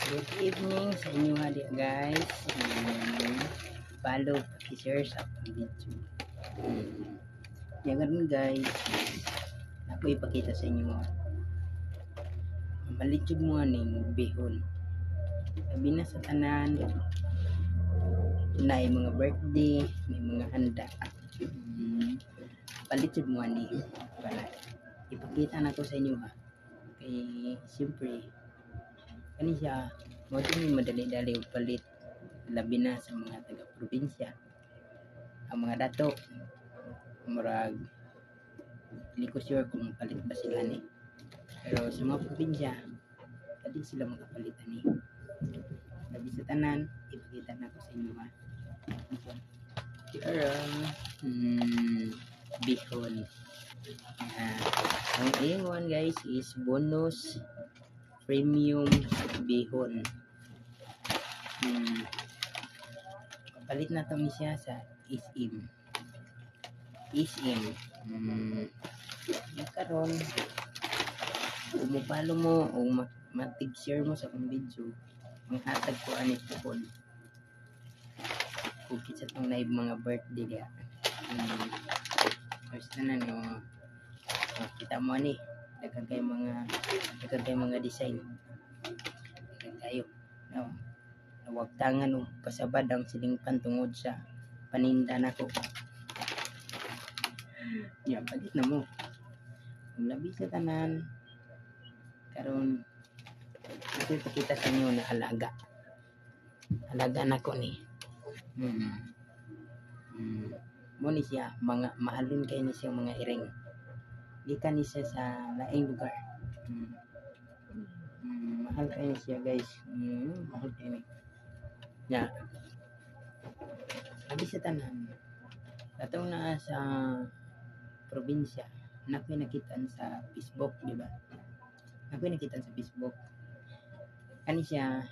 Good evening sa inyo hali guys. Follow, paki-share sa akong video. Yan ganun guys. Ako ipakita sa inyo. Malitid mo aning bihon. Sabi na sa tanan. Na mga birthday, may mga handa. Palitid mo ani para ipakita na ko sa inyo ha. Kay siyempre kani siya mo din madali-dali palit labi na sa mga taga-probinsya. Ang mga dato murag hindi ko sure kung palit ba sila ni. Pero sa mga probinsya kadi sila makapalit ani. Labi sa tanan ipakita na ko sa inyo ha. Bihon. Ang ingon guys is bonus premium bihon. Palit na to siya sa isim. Karon kung mapalo mo o matig-share mo sa akong video, ang hatag ko ani kupon. Kung kitsa tong live mga birthday dia. First na no. Kita mo ani daghang kay mga design. Daghang kayo. No. Nawag tangan o pasabad ang silingpan tungod sa paninda nako. Ya, palit na mo. Kung labi sa tanan karon ito ipakita sa inyo na alaga nako ni. Mo ni siya mga mahalin kay ni siya mga iring. Gikan ni siya sa laing lugar. Mahal kay ni siya guys. Mahal kay ni. Ya. Labi sa tanan. Katong na sa probinsya, nakoy nakitaan sa Facebook, di ba? Nakoy nakitaan sa Facebook. Kani siya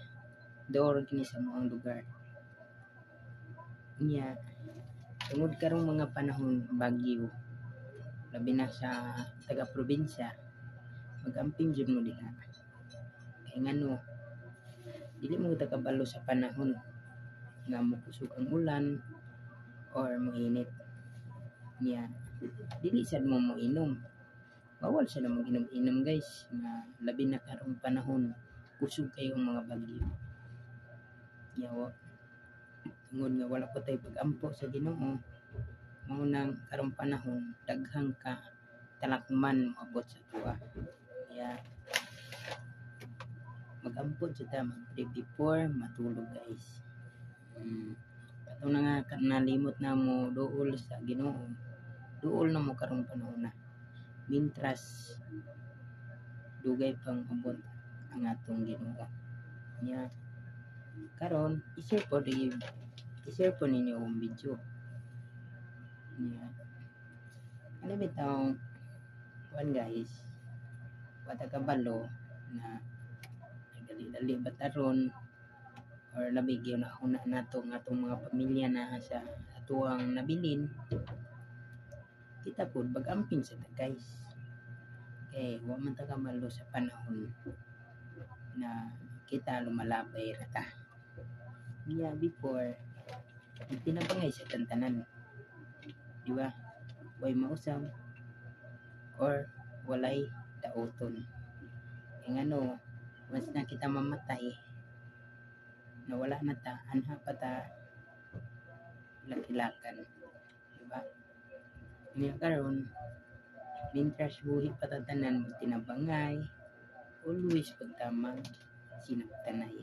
door kini sa moang lugar. Niya tungod karong mga panahon bagyo. Labi na sa taga-probinsya, mag-amping jud mo diha. Kay ngano dili mo takabalo sa panahon nga mokusog ang ulan or moinit. Niya dili sad mo moinom. Bawal sa namang inom-inom guys nga labi na karong panahon kusog kayo ang mga bagyo. Yawa tungod nga wala pa tay pag-ampo sa Ginoo. Mao nang karong panahon daghang ka talakman moabot sa tuwa. Kaya mag-ampod sa ta mag-before matulog guys. Katong na nga nalimot na mo duol sa Ginoo. Duol na mo karong panahon na. Mintras dugay pang abot ang atong Ginoo. Nya karon i-share po ninyo ang video. Nya ano bitaw one guys wata kabalo na dali-dali bataron or labi gyud na una nato nga atong mga pamilya na sa atuang nabilin kita pod bag-amping sa guys. Kay wa man ta kamalo sa panahon na kita lumalabay ra ta. Niya before tinabangay sa tantanan. Di ba? Way mausam or walay daoton. Kaya ngano once na kita mamatay nawala na ta anha pa ta lakilakan. Di ba? Niya karon mintras buhi patatanan tinabangay always pagtamang sinaptanay.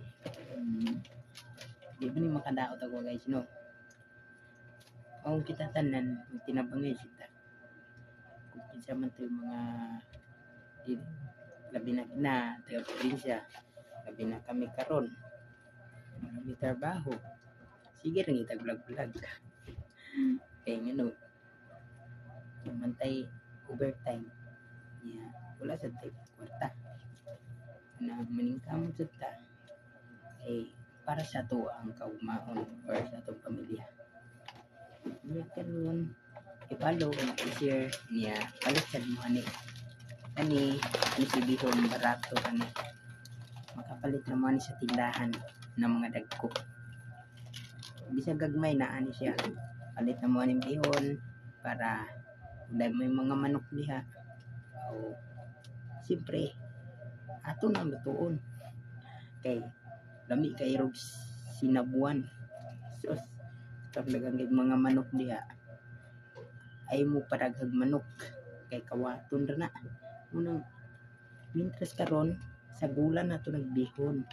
Di ba ni makadaot ako guys no? Kung kita tanan tinabangay sita. Kung kinsa man tayo mga labi na tayo probinsya, labi na kami karon. Marami trabaho. Sige rin itag vlog-vlog. Kaya ngano mantay overtime. Yeah, wala sa tayo kwarta. Na maningkamot sa ta para sa to ang kaugmaon or sa atong pamilya. Niya karon i-follow and i-share niya palit sa mo ani si bihon barato ani palit naman sa tindahan ng mga dagko. Bisag gagmay na ani siya. Palit na mo ning bihon para dahil may mga manok diha. O siyempre ato na lutuon. Kay lami kay rog sinabuan. So talagang mga manok diha ay mo paraghag manok kay kawaton ra na. Unang mintras karon sa gulan na to nagbihon.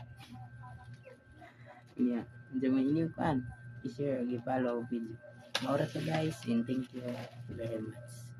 Yeah, dyan may inyong kan. I-share, i-follow video. Maura to guys and thank you very much.